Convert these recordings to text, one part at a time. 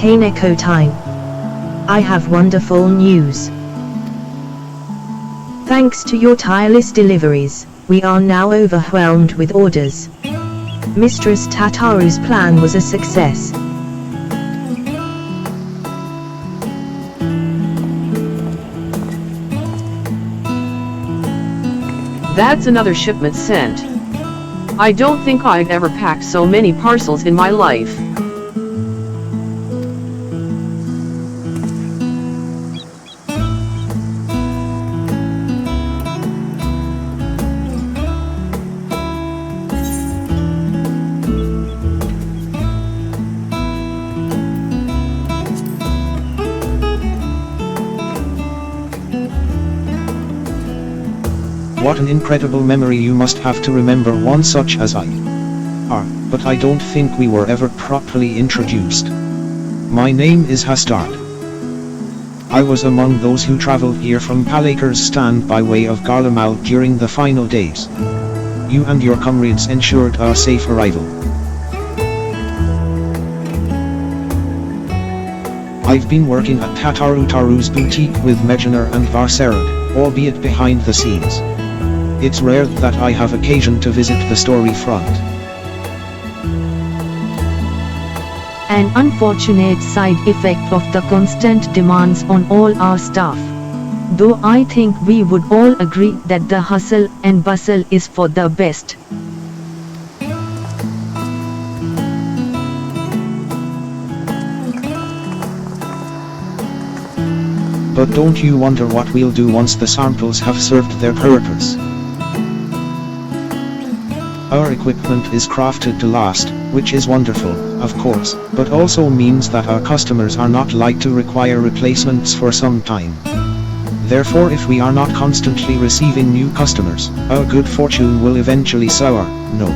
Kaneko time. I have wonderful news. Thanks to your tireless deliveries, we are now overwhelmed with orders. Mistress Tataru's plan was a success. That's another shipment sent. I don't think I've ever packed so many parcels in my life. What an incredible memory you must have to remember one such as I are, but I don't think we were ever properly introduced. My name is Hastard. I was among those who traveled here from Palaker's stand by way of Garlemald during the final days. You and your comrades ensured our safe arrival. I've been working at Tataru Taru's boutique with Mehdjina and Varserad, albeit behind the scenes. It's rare that I have occasion to visit the story front. An unfortunate side effect of the constant demands on all our staff. Though I think we would all agree that the hustle and bustle is for the best. But don't you wonder what we'll do once the samples have served their purpose? Our equipment is crafted to last, which is wonderful, of course, but also means that our customers are not like to require replacements for some time. Therefore, if we are not constantly receiving new customers, our good fortune will eventually sour. No.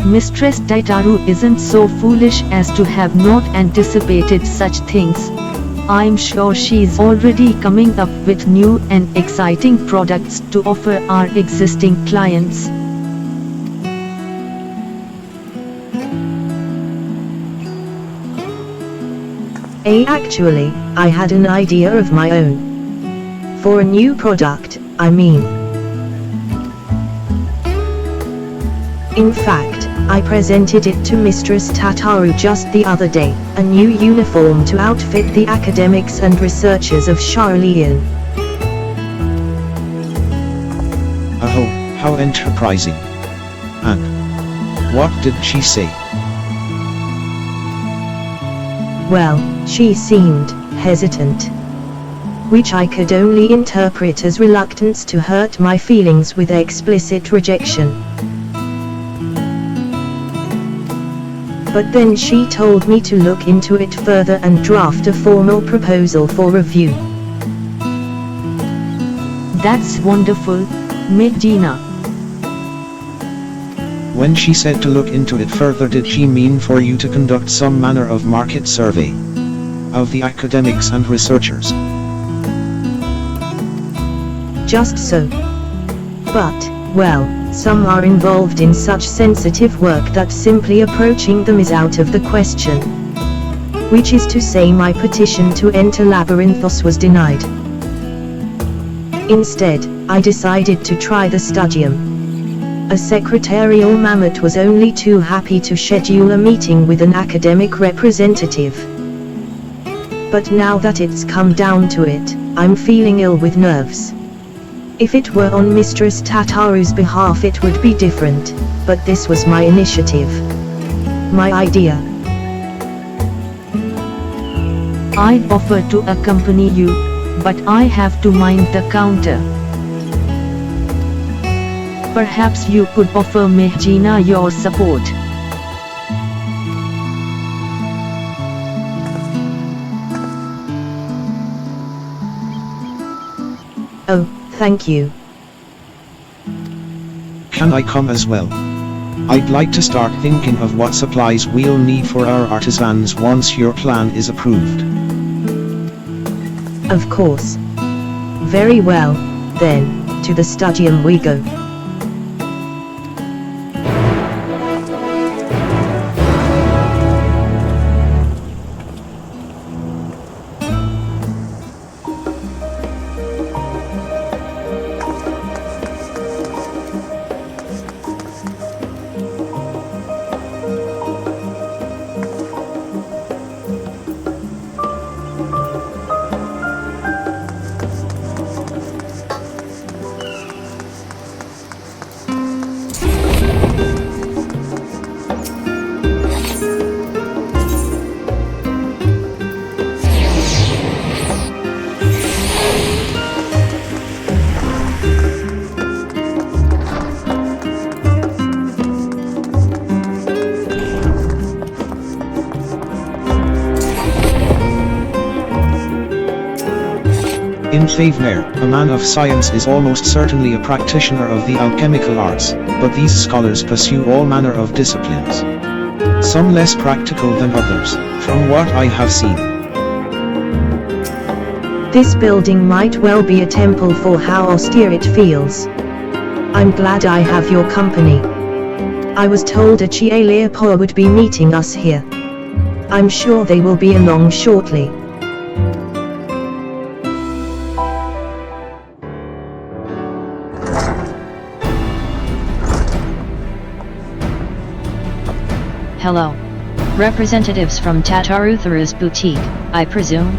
Mistress Tataru isn't so foolish as to have not anticipated such things. I'm sure she's already coming up with new and exciting products to offer our existing clients. Actually, I had an idea of my own. For a new product, I mean. In fact, I presented it to Mistress Tataru just the other day, a new uniform to outfit the academics and researchers of Werlyt. Oh, how enterprising. And what did she say? Well, she seemed hesitant, which I could only interpret as reluctance to hurt my feelings with explicit rejection. But then she told me to look into it further and draft a formal proposal for review. That's wonderful, Mehdjina. When she said to look into it further, did she mean for you to conduct some manner of market survey of the academics and researchers? Just so. But, well, some are involved in such sensitive work that simply approaching them is out of the question. Which is to say, my petition to enter Labyrinthos was denied. Instead, I decided to try the Studium. A secretarial mammoth was only too happy to schedule a meeting with an academic representative. But now that it's come down to it, I'm feeling ill with nerves. If it were on Mistress Tataru's behalf it would be different, but this was my initiative. My idea. I'd offer to accompany you, but I have to mind the counter. Perhaps you could offer Mehdjina your support. Oh, thank you. Can I come as well? I'd like to start thinking of what supplies we'll need for our artisans once your plan is approved. Of course. Very well, then, to the studium we go. In Thavner, a man of science is almost certainly a practitioner of the alchemical arts, but these scholars pursue all manner of disciplines. Some less practical than others, from what I have seen. This building might well be a temple for how austere it feels. I'm glad I have your company. I was told a Chialeapoa would be meeting us here. I'm sure they will be along shortly. Hello. Representatives from Tataru Taru's boutique, I presume?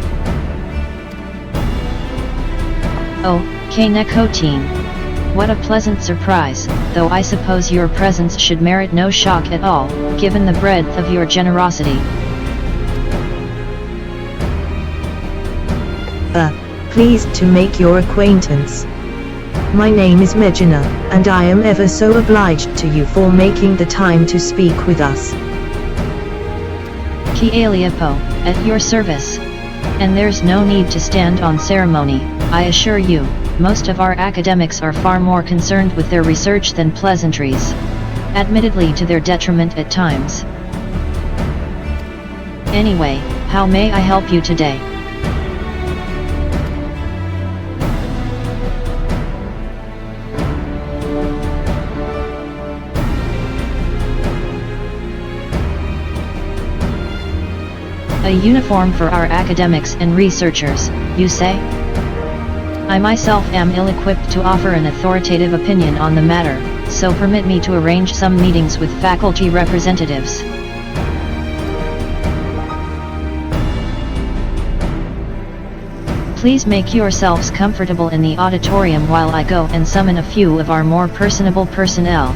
Oh, Kaneko team. What a pleasant surprise, though I suppose your presence should merit no shock at all, given the breadth of your generosity. Pleased to make your acquaintance. My name is Mehdjina, and I am ever so obliged to you for making the time to speak with us. Chialeapo, at your service. And there's no need to stand on ceremony, I assure you. Most of our academics are far more concerned with their research than pleasantries. Admittedly to their detriment at times. Anyway, how may I help you today? A uniform for our academics and researchers, you say? I myself am ill-equipped to offer an authoritative opinion on the matter, so permit me to arrange some meetings with faculty representatives. Please make yourselves comfortable in the auditorium while I go and summon a few of our more personable personnel.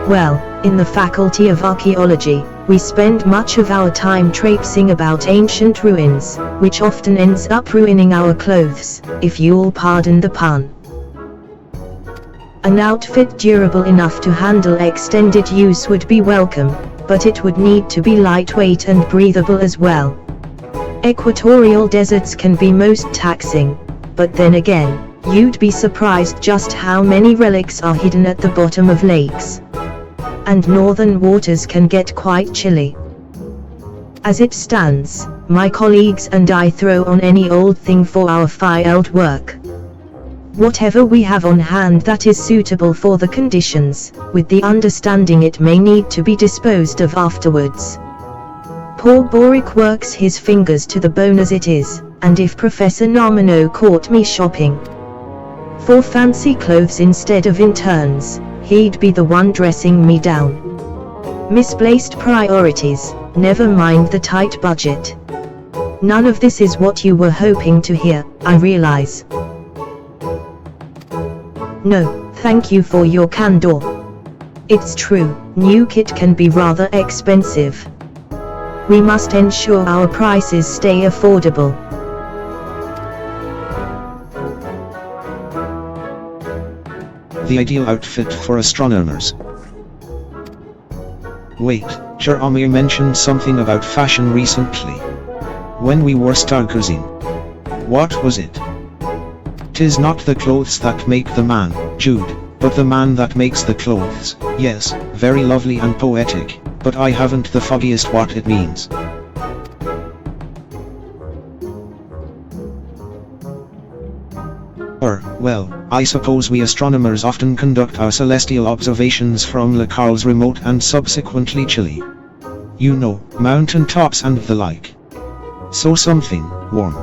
Well, in the Faculty of Archaeology, we spend much of our time traipsing about ancient ruins, which often ends up ruining our clothes, if you'll pardon the pun. An outfit durable enough to handle extended use would be welcome, but it would need to be lightweight and breathable as well. Equatorial deserts can be most taxing, but then again, you'd be surprised just how many relics are hidden at the bottom of lakes. And northern waters can get quite chilly. As it stands, my colleagues and I throw on any old thing for our field work. Whatever we have on hand that is suitable for the conditions, with the understanding it may need to be disposed of afterwards. Poor Boric works his fingers to the bone as it is, and if Professor Nomino caught me shopping for fancy clothes instead of interns, he'd be the one dressing me down. Misplaced priorities, never mind the tight budget. None of this is what you were hoping to hear, I realize. No, thank you for your candor. It's true, new kit can be rather expensive. We must ensure our prices stay affordable. The ideal outfit for astronomers. Wait, Jeremy mentioned something about fashion recently. When we were stargazing. What was it? 'Tis not the clothes that make the man, Jude, but the man that makes the clothes. Yes, very lovely and poetic, but I haven't the foggiest what it means. Well, I suppose we astronomers often conduct our celestial observations from Le Carle's remote and subsequently chilly. You know, mountain tops and the like. So something warm.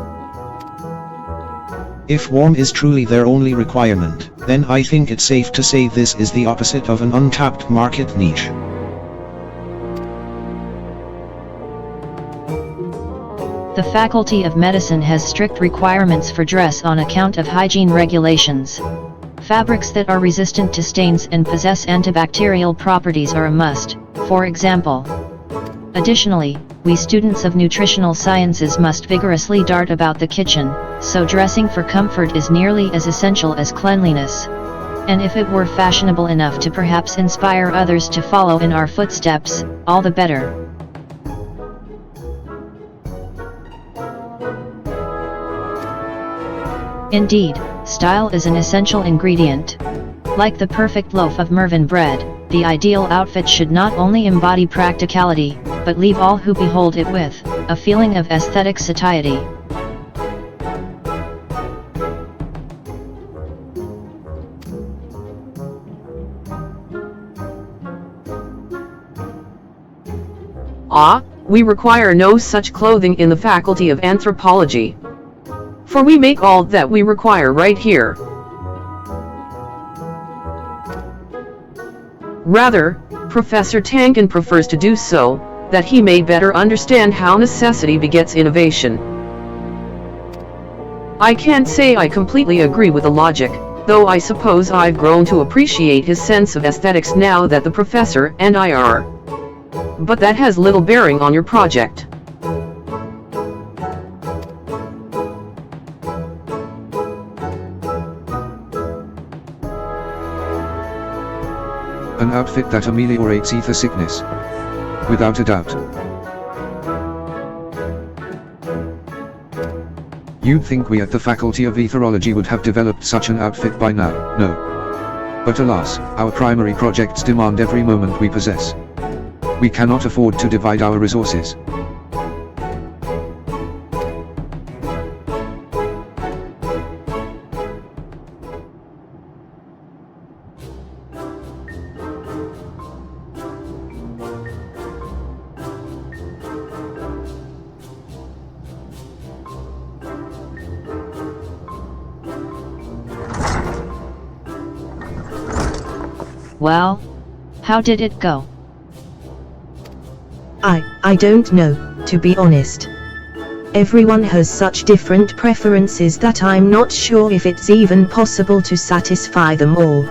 If warm is truly their only requirement, then I think it's safe to say this is the opposite of an untapped market niche. The Faculty of Medicine has strict requirements for dress on account of hygiene regulations. Fabrics that are resistant to stains and possess antibacterial properties are a must, for example. Additionally, we students of nutritional sciences must vigorously dart about the kitchen, so dressing for comfort is nearly as essential as cleanliness. And if it were fashionable enough to perhaps inspire others to follow in our footsteps, all the better. Indeed, style is an essential ingredient. Like the perfect loaf of Mervyn bread, the ideal outfit should not only embody practicality, but leave all who behold it with a feeling of aesthetic satiety. We require no such clothing in the Faculty of Anthropology. For we make all that we require right here. Rather, Professor Tankin prefers to do so, that he may better understand how necessity begets innovation. I can't say I completely agree with the logic, though I suppose I've grown to appreciate his sense of aesthetics now that the professor and I are. But that has little bearing on your project. An outfit that ameliorates ether sickness. Without a doubt. You'd think we at the Faculty of Etherology would have developed such an outfit by now, no. But alas, our primary projects demand every moment we possess. We cannot afford to divide our resources. Well, how did it go? I don't know, to be honest. Everyone has such different preferences that I'm not sure if it's even possible to satisfy them all.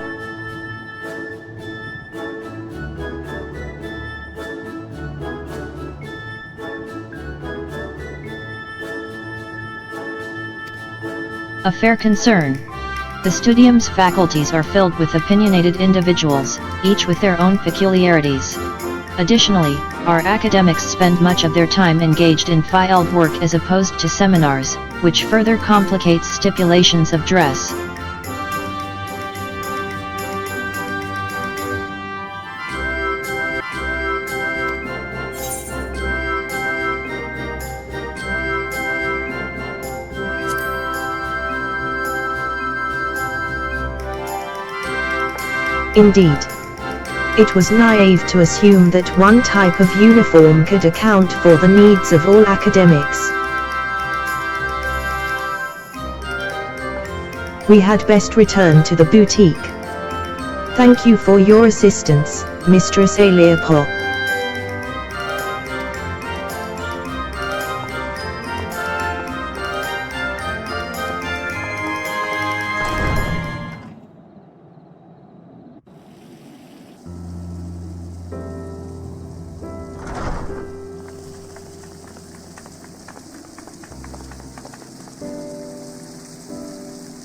A fair concern. The Studium's faculties are filled with opinionated individuals, each with their own peculiarities. Additionally, our academics spend much of their time engaged in field work as opposed to seminars, which further complicates stipulations of dress. Indeed. It was naive to assume that one type of uniform could account for the needs of all academics. We had best return to the boutique. Thank you for your assistance, Mistress Aliapo.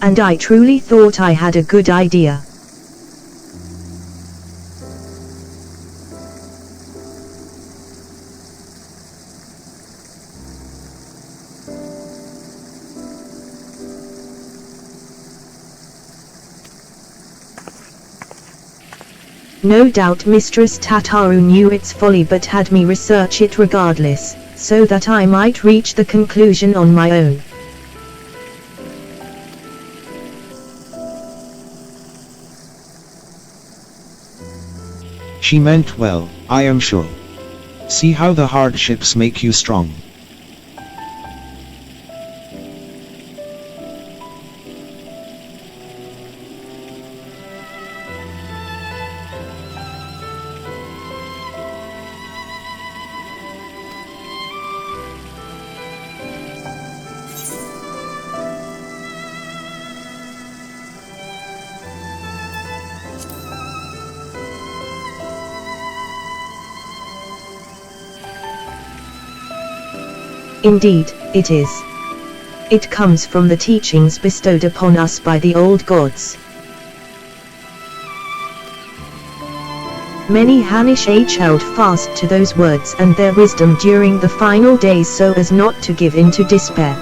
And I truly thought I had a good idea. No doubt Mistress Tataru knew its folly but had me research it regardless, so that I might reach the conclusion on my own. She meant well, I am sure. See how the hardships make you strong. Indeed, it is. It comes from the teachings bestowed upon us by the old gods. Many Hanish held fast to those words and their wisdom during the final days so as not to give in to despair.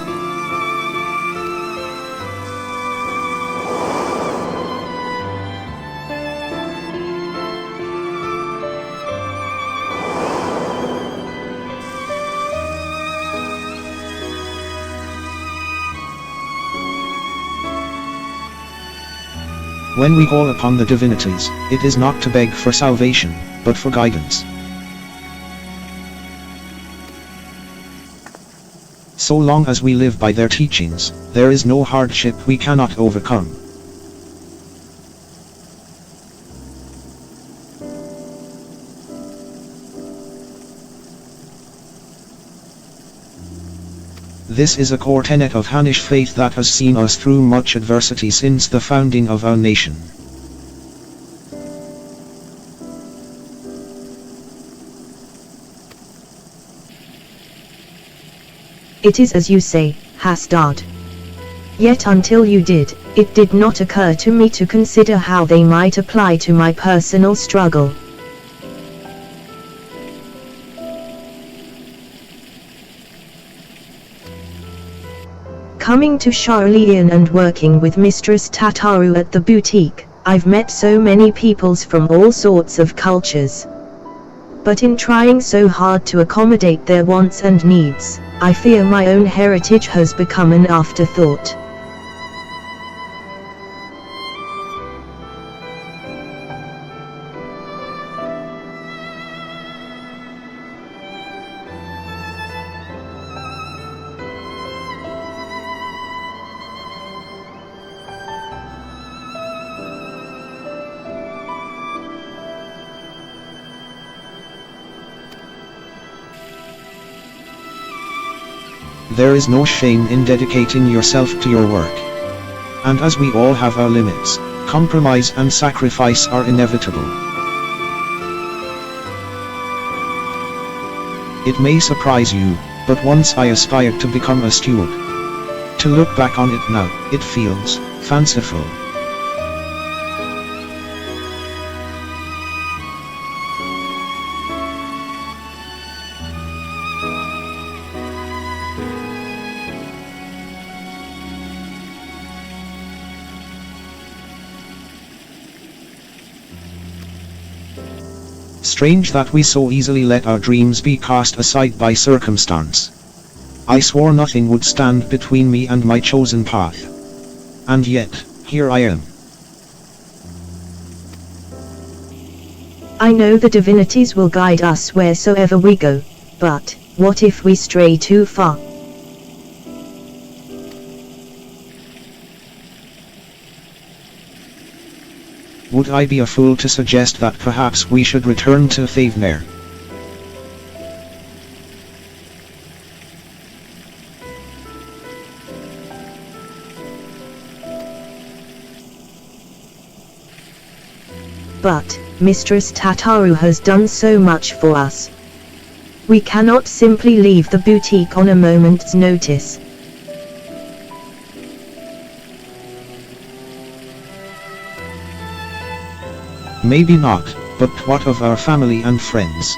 When we call upon the divinities, it is not to beg for salvation, but for guidance. So long as we live by their teachings, there is no hardship we cannot overcome. This is a core tenet of Hanish faith that has seen us through much adversity since the founding of our nation. It is as you say, Hastad. Yet until you did, it did not occur to me to consider how they might apply to my personal struggle. Coming to Charlian and working with Mistress Tataru at the boutique, I've met so many peoples from all sorts of cultures. But in trying so hard to accommodate their wants and needs, I fear my own heritage has become an afterthought. There is no shame in dedicating yourself to your work. And as we all have our limits, compromise and sacrifice are inevitable. It may surprise you, but once I aspired to become a steward. To look back on it now, it feels fanciful. Strange that we so easily let our dreams be cast aside by circumstance. I swore nothing would stand between me and my chosen path. And yet, here I am. I know the divinities will guide us wheresoever we go, but what if we stray too far? Would I be a fool to suggest that perhaps we should return to Thavnir? But Mistress Tataru has done so much for us. We cannot simply leave the boutique on a moment's notice. Maybe not, but what of our family and friends?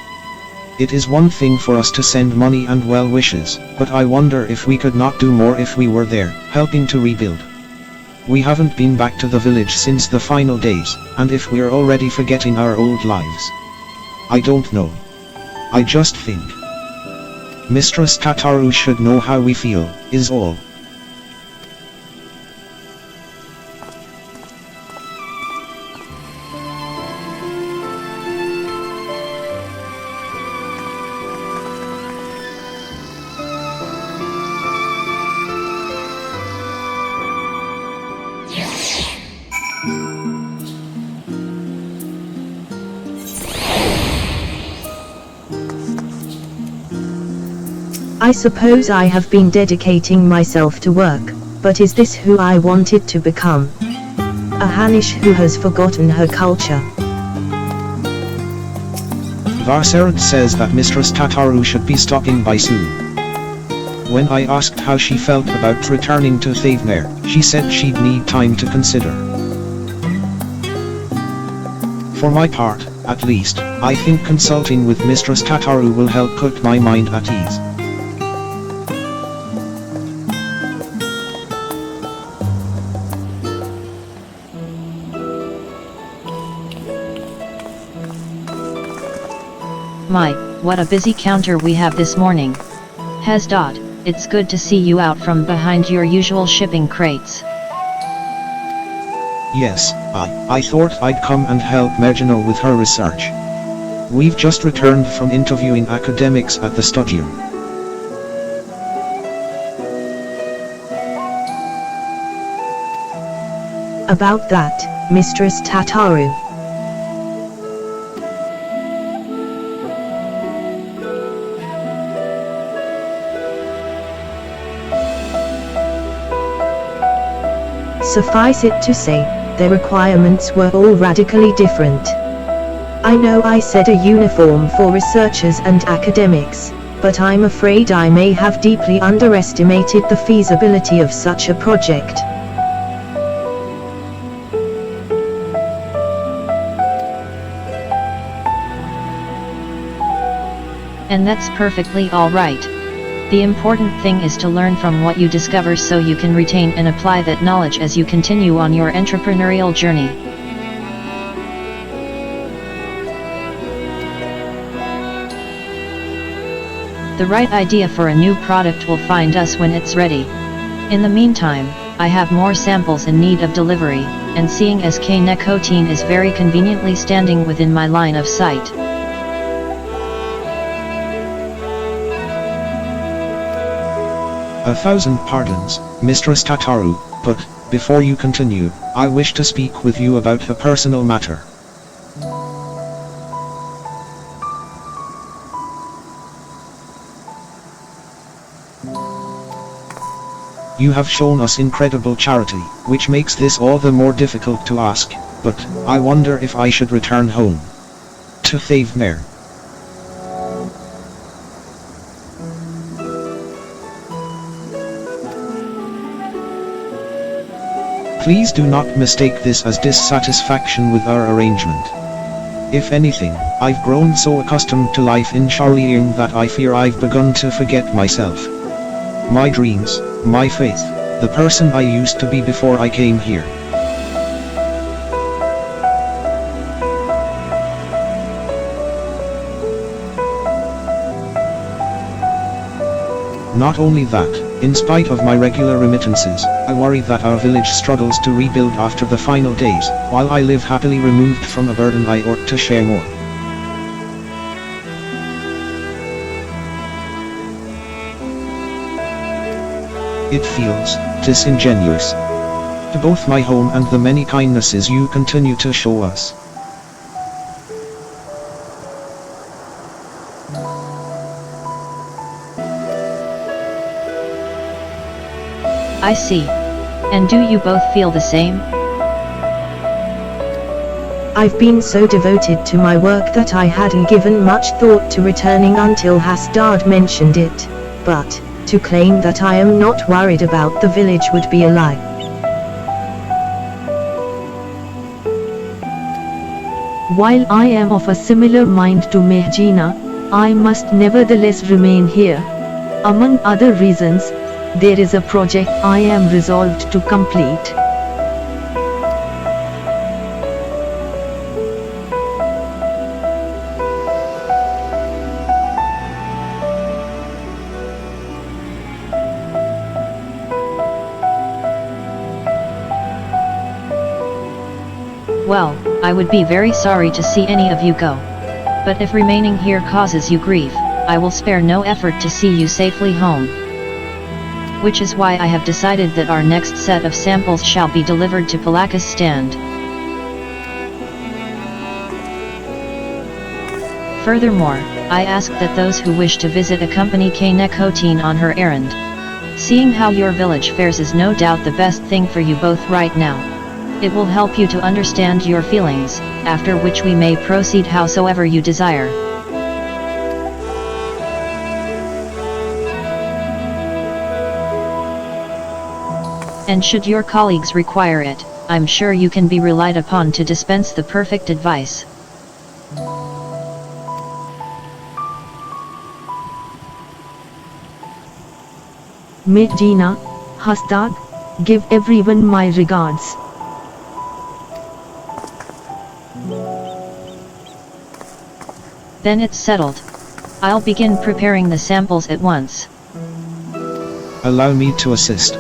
It is one thing for us to send money and well wishes, but I wonder if we could not do more if we were there, helping to rebuild. We haven't been back to the village since the final days, and if we're already forgetting our old lives. I don't know. I just think Mistress Tataru should know how we feel, is all. I suppose I have been dedicating myself to work, but is this who I wanted to become? A Hanish who has forgotten her culture. Varserad says that Mistress Tataru should be stopping by soon. When I asked how she felt about returning to Thavnir, she said she'd need time to consider. For my part, at least, I think consulting with Mistress Tataru will help put my mind at ease. My, what a busy counter we have this morning. Hasdot, it's good to see you out from behind your usual shipping crates. Yes, I thought I'd come and help Mehdjina with her research. We've just returned from interviewing academics at the studium. About that, Mistress Tataru. Suffice it to say, their requirements were all radically different. I know I said a uniform for researchers and academics, but I'm afraid I may have deeply underestimated the feasibility of such a project. And that's perfectly alright. The important thing is to learn from what you discover so you can retain and apply that knowledge as you continue on your entrepreneurial journey. The right idea for a new product will find us when it's ready. In the meantime, I have more samples in need of delivery, and seeing as K-Necotine is very conveniently standing within my line of sight. A thousand pardons, Mistress Tataru, but, before you continue, I wish to speak with you about a personal matter. You have shown us incredible charity, which makes this all the more difficult to ask, but, I wonder if I should return home to Thavnir. Please do not mistake this as dissatisfaction with our arrangement. If anything, I've grown so accustomed to life in Sharliang that I fear I've begun to forget myself. My dreams, my faith, the person I used to be before I came here. Not only that, in spite of my regular remittances, I worry that our village struggles to rebuild after the final days, while I live happily removed from a burden I ought to share more. It feels disingenuous to both my home and the many kindnesses you continue to show us. I see. And do you both feel the same? I've been so devoted to my work that I hadn't given much thought to returning until Hasdard mentioned it, but, to claim that I am not worried about the village would be a lie. While I am of a similar mind to Mehdjina, I must nevertheless remain here. Among other reasons, there is a project I am resolved to complete. Well, I would be very sorry to see any of you go. But if remaining here causes you grief, I will spare no effort to see you safely home. Which is why I have decided that our next set of samples shall be delivered to Palaka's stand. Furthermore, I ask that those who wish to visit accompany Nekotine on her errand. Seeing how your village fares is no doubt the best thing for you both right now. It will help you to understand your feelings, after which we may proceed howsoever you desire. And should your colleagues require it, I'm sure you can be relied upon to dispense the perfect advice. Mehdjina, Hastad, give everyone my regards. Then it's settled. I'll begin preparing the samples at once. Allow me to assist.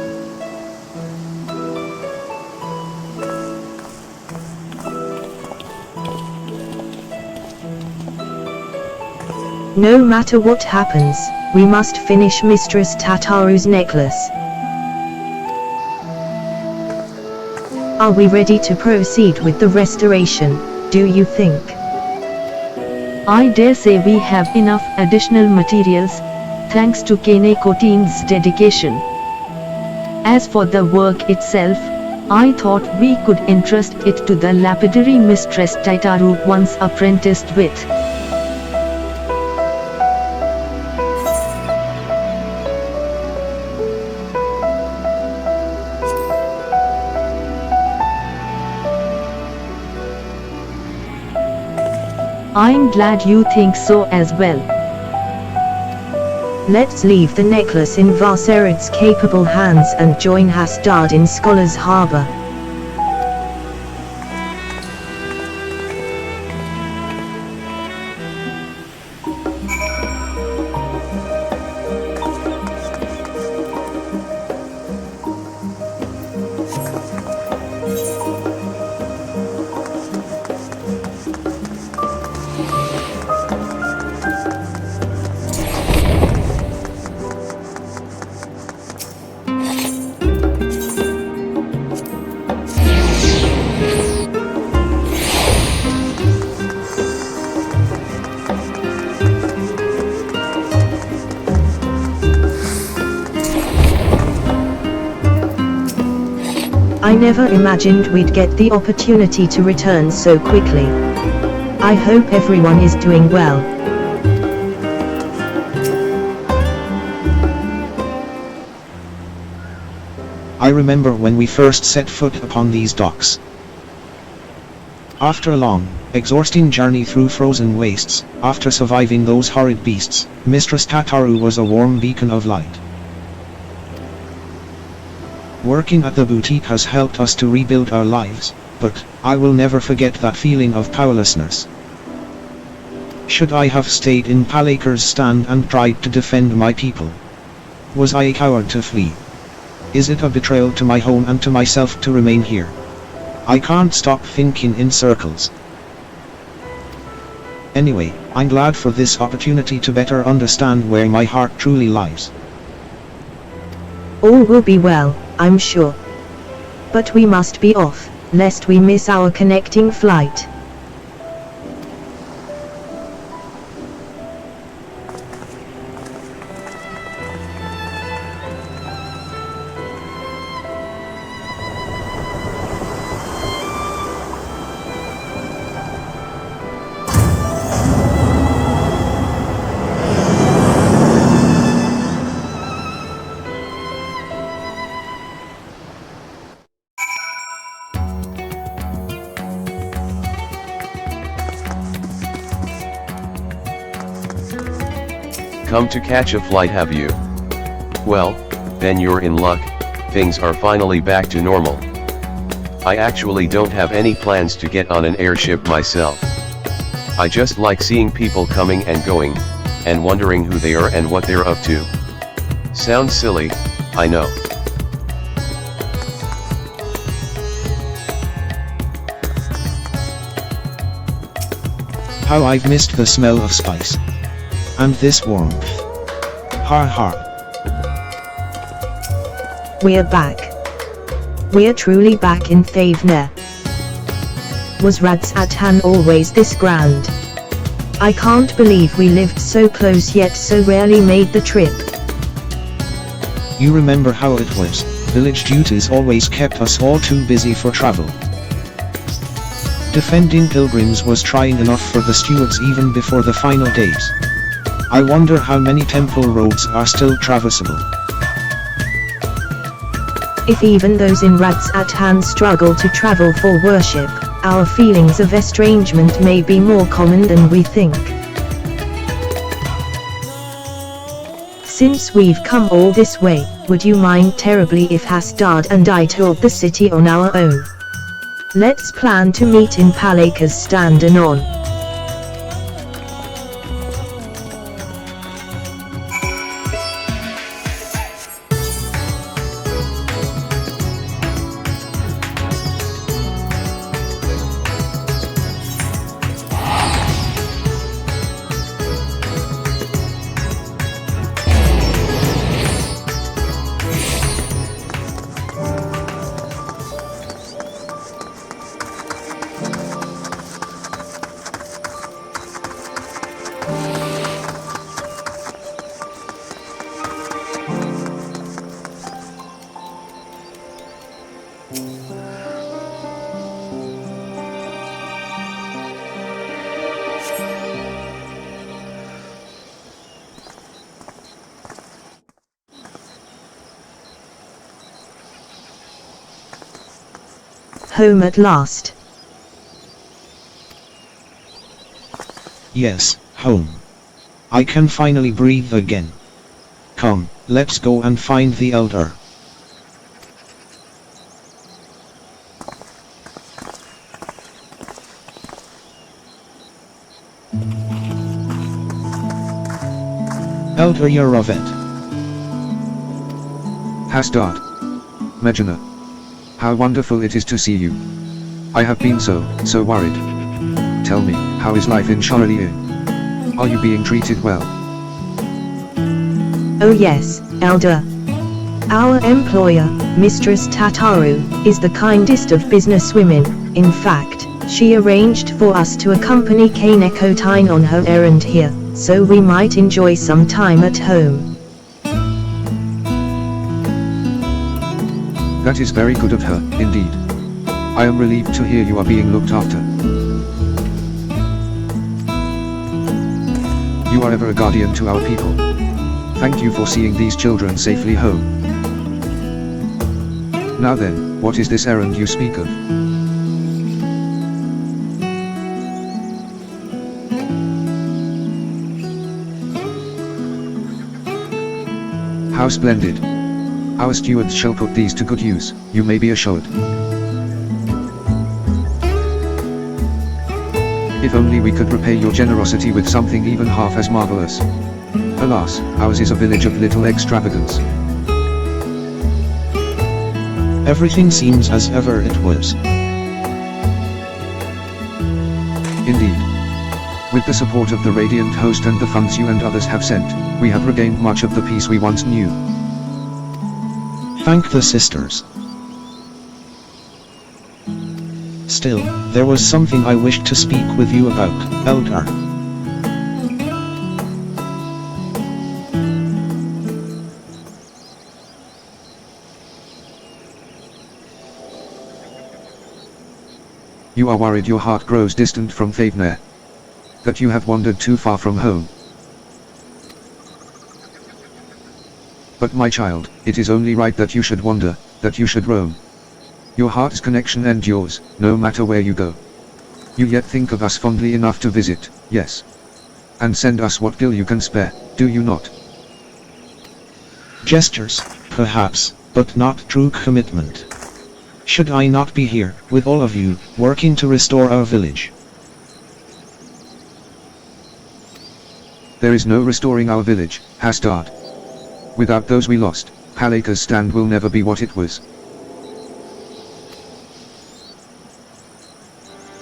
No matter what happens, we must finish Mistress Tataru's necklace. Are we ready to proceed with the restoration, do you think? I dare say we have enough additional materials, thanks to Nekotine's dedication. As for the work itself, I thought we could entrust it to the lapidary Mistress Tataru once apprenticed with. I'm glad you think so as well. Let's leave the necklace in Varserid's capable hands and join Hastad in Scholar's Harbour. I never imagined we'd get the opportunity to return so quickly. I hope everyone is doing well. I remember when we first set foot upon these docks. After a long, exhausting journey through frozen wastes, after surviving those horrid beasts, Mistress Tataru was a warm beacon of light. Working at the boutique has helped us to rebuild our lives, but I will never forget that feeling of powerlessness. Should I have stayed in Palaka's stand and tried to defend my people? Was I a coward to flee? Is it a betrayal to my home and to myself to remain here? I can't stop thinking in circles. Anyway, I'm glad for this opportunity to better understand where my heart truly lies. All will be well, I'm sure. But we must be off, lest we miss our connecting flight. Come to catch a flight, have you? Well, then you're in luck, things are finally back to normal. I actually don't have any plans to get on an airship myself. I just like seeing people coming and going, and wondering who they are and what they're up to. Sounds silly, I know. How I've missed the smell of spice. And this warmth. Har har. We're back. We're truly back in Thavner. Was Radzatan always this grand? I can't believe we lived so close yet so rarely made the trip. You remember how it was, village duties always kept us all too busy for travel. Defending pilgrims was trying enough for the stewards even before the final days. I wonder how many temple roads are still traversable. If even those in Radzatan struggle to travel for worship, our feelings of estrangement may be more common than we think. Since we've come all this way, would you mind terribly if Hastad and I toured the city on our own? Let's plan to meet in Paleka's stand anon. Home at last. Yes, home. I can finally breathe again. Come, let's go and find the elder. Elder Yaravet. Hastad. Mehdjina. How wonderful it is to see you. I have been so worried. Tell me, how is life in Werlyt? Are you being treated well? Oh yes, Elder. Our employer, Mistress Tataru, is the kindest of businesswomen. In fact, she arranged for us to accompany Kanekotine on her errand here, so we might enjoy some time at home. That is very good of her, indeed. I am relieved to hear you are being looked after. You are ever a guardian to our people. Thank you for seeing these children safely home. Now then, what is this errand you speak of? How splendid. Our stewards shall put these to good use, you may be assured. If only we could repay your generosity with something even half as marvelous. Alas, ours is a village of little extravagance. Everything seems as ever it was. Indeed. With the support of the Radiant Host and the funds you and others have sent, we have regained much of the peace we once knew. Thank the sisters. Still, there was something I wished to speak with you about, Elder. You are worried your heart grows distant from Thavner. That you have wandered too far from home. But my child, it is only right that you should wander, that you should roam. Your heart's connection endures, no matter where you go. You yet think of us fondly enough to visit, yes. And send us what gil you can spare, do you not? Gestures, perhaps, but not true commitment. Should I not be here, with all of you, working to restore our village? There is no restoring our village, Hastard. Without those we lost, Paleka's stand will never be what it was.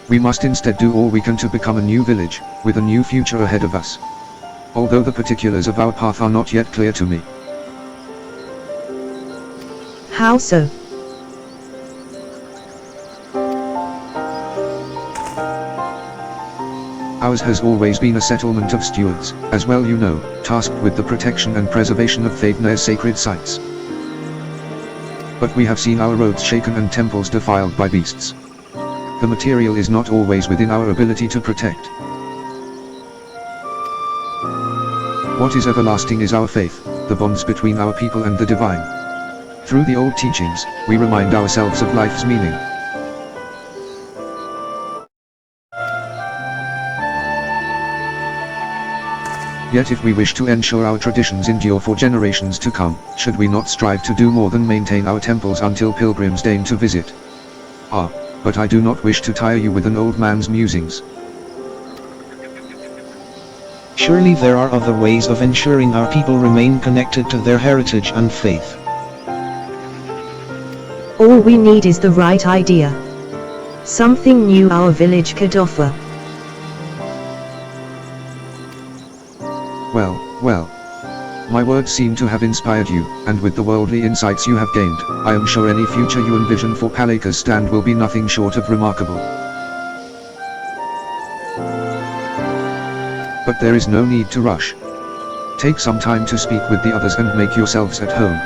We must instead do all we can to become a new village, with a new future ahead of us. Although the particulars of our path are not yet clear to me. How so? Ours has always been a settlement of stewards, as well you know, tasked with the protection and preservation of Thavnair's sacred sites. But we have seen our roads shaken and temples defiled by beasts. The material is not always within our ability to protect. What is everlasting is our faith, the bonds between our people and the divine. Through the old teachings, we remind ourselves of life's meaning. Yet if we wish to ensure our traditions endure for generations to come, should we not strive to do more than maintain our temples until pilgrims deign to visit? Ah, but I do not wish to tire you with an old man's musings. Surely there are other ways of ensuring our people remain connected to their heritage and faith. All we need is the right idea. Something new our village could offer. Well. My words seem to have inspired you, and with the worldly insights you have gained, I am sure any future you envision for Paleka's stand will be nothing short of remarkable. But there is no need to rush. Take some time to speak with the others and make yourselves at home.